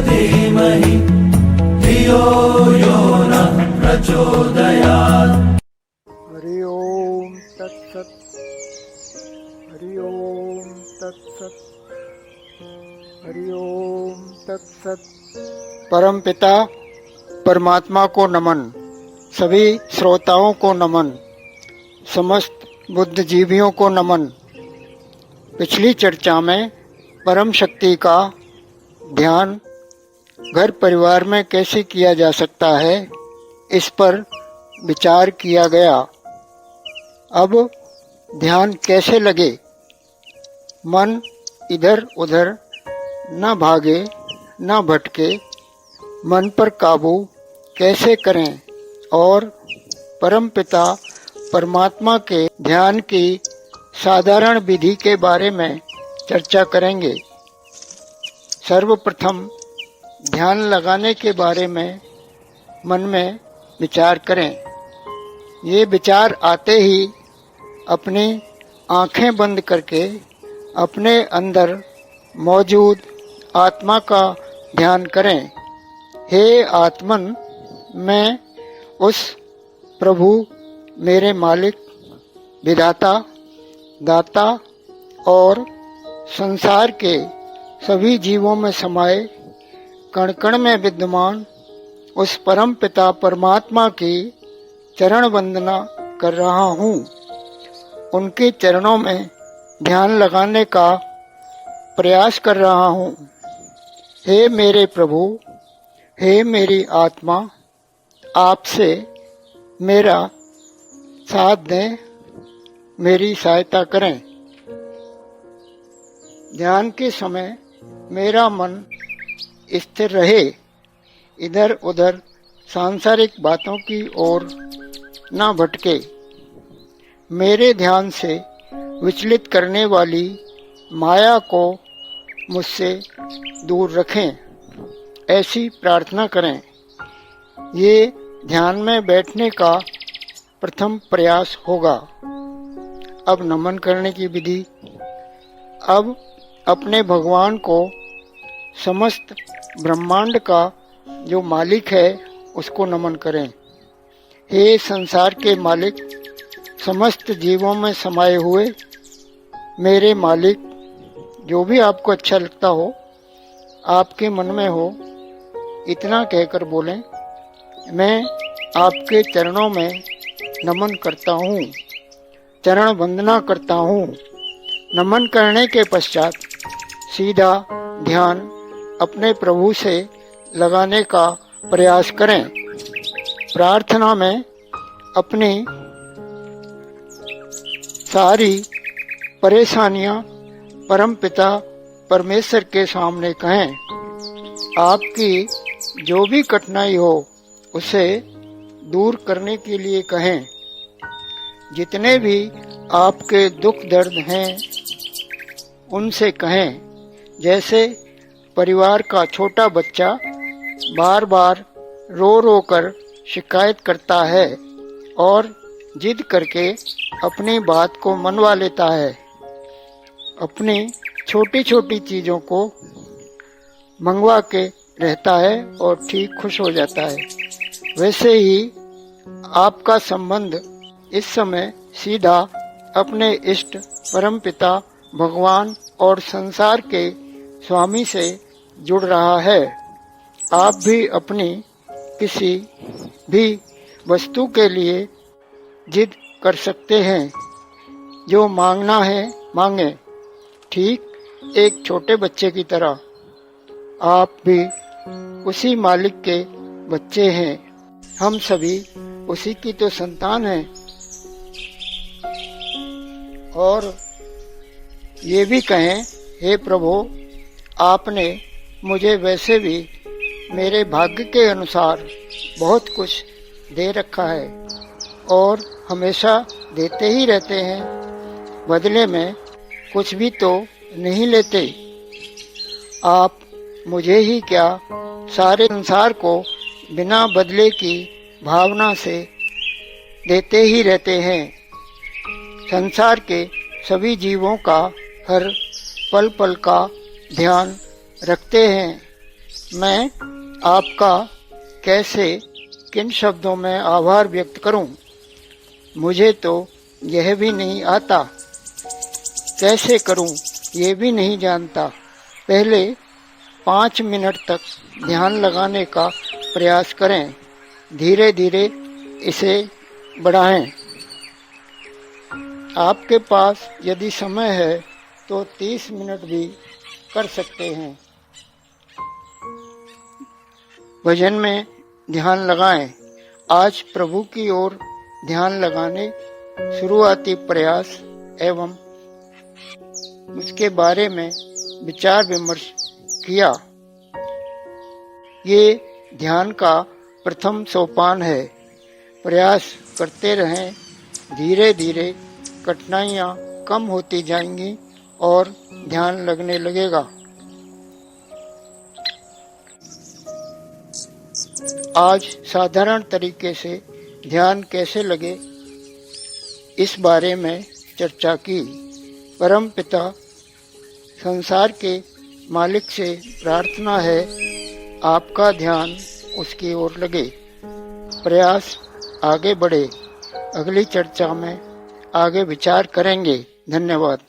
धीमहि धियो यो नः प्रचोदयात्। हरि ओम तत्सत। हरि ओम तत्सत। हरि ओम तत्सत। परम पिता परमात्मा को नमन। सभी श्रोताओं को नमन। समस्त बुद्धिजीवियों को नमन। पिछली चर्चा में परम शक्ति का ध्यान घर परिवार में कैसे किया जा सकता है, इस पर विचार किया गया। अब ध्यान कैसे लगे, मन इधर उधर न भागे न भटके, मन पर काबू कैसे करें और परमपिता परमात्मा के ध्यान की साधारण विधि के बारे में चर्चा करेंगे। सर्वप्रथम ध्यान लगाने के बारे में मन में विचार करें। ये विचार आते ही अपनी आंखें बंद करके अपने अंदर मौजूद आत्मा का ध्यान करें। हे आत्मन, मैं उस प्रभु, मेरे मालिक, विधाता, दाता और संसार के सभी जीवों में समाये कण कण में विद्यमान उस परम पिता परमात्मा की चरण वंदना कर रहा हूँ। उनके चरणों में ध्यान लगाने का प्रयास कर रहा हूँ। हे मेरे प्रभु, हे मेरी आत्मा, आपसे मेरा साथ दें, मेरी सहायता करें। ध्यान के समय मेरा मन स्थिर रहे, इधर उधर सांसारिक बातों की ओर न भटके। मेरे ध्यान से विचलित करने वाली माया को मुझसे दूर रखें, ऐसी प्रार्थना करें। ये ध्यान में बैठने का प्रथम प्रयास होगा। अब नमन करने की विधि। अब अपने भगवान को, समस्त ब्रह्मांड का जो मालिक है, उसको नमन करें। हे संसार के मालिक, समस्त जीवों में समाये हुए मेरे मालिक, जो भी आपको अच्छा लगता हो, आपके मन में हो, इतना कहकर बोलें, मैं आपके चरणों में नमन करता हूँ, चरण वंदना करता हूँ। नमन करने के पश्चात सीधा ध्यान अपने प्रभु से लगाने का प्रयास करें। प्रार्थना में अपनी सारी परेशानियां परमपिता परमेश्वर के सामने कहें। आपकी जो भी कठिनाई हो, उसे दूर करने के लिए कहें। जितने भी आपके दुख दर्द हैं, उनसे कहें। जैसे परिवार का छोटा बच्चा बार बार रो रो कर शिकायत करता है और जिद करके अपनी बात को मनवा लेता है, अपनी छोटी छोटी चीजों को मंगवा के रहता है और ठीक खुश हो जाता है, वैसे ही आपका संबंध इस समय सीधा अपने इष्ट परमपिता भगवान और संसार के स्वामी से जुड़ रहा है। आप भी अपनी किसी भी वस्तु के लिए जिद कर सकते हैं। जो मांगना है मांगे, ठीक एक छोटे बच्चे की तरह। आप भी उसी मालिक के बच्चे हैं। हम सभी उसी की तो संतान हैं। और ये भी कहें, हे प्रभु, आपने मुझे वैसे भी मेरे भाग्य के अनुसार बहुत कुछ दे रखा है और हमेशा देते ही रहते हैं, बदले में कुछ भी तो नहीं लेते। आप मुझे ही क्या, सारे संसार को बिना बदले की भावना से देते ही रहते हैं। संसार के सभी जीवों का हर पल पल का ध्यान रखते हैं। मैं आपका कैसे किन शब्दों में आभार व्यक्त करूं? मुझे तो यह भी नहीं आता। कैसे करूं ये भी नहीं जानता। पहले 5 मिनट तक ध्यान लगाने का प्रयास करें। धीरे धीरे इसे बढ़ाएं। आपके पास यदि समय है तो 30 मिनट भी कर सकते हैं। भजन में ध्यान लगाएं। आज प्रभु की ओर ध्यान लगाने शुरुआती प्रयास एवं उसके बारे में विचार विमर्श किया। ये ध्यान का प्रथम सोपान है। प्रयास करते रहें। धीरे धीरे कठिनाइयाँ कम होती जाएंगी और ध्यान लगने लगेगा। आज साधारण तरीके से ध्यान कैसे लगे इस बारे में चर्चा की। परम पिता संसार के मालिक से प्रार्थना है आपका ध्यान उसकी ओर लगे। प्रयास आगे बढ़े। अगली चर्चा में आगे विचार करेंगे। धन्यवाद।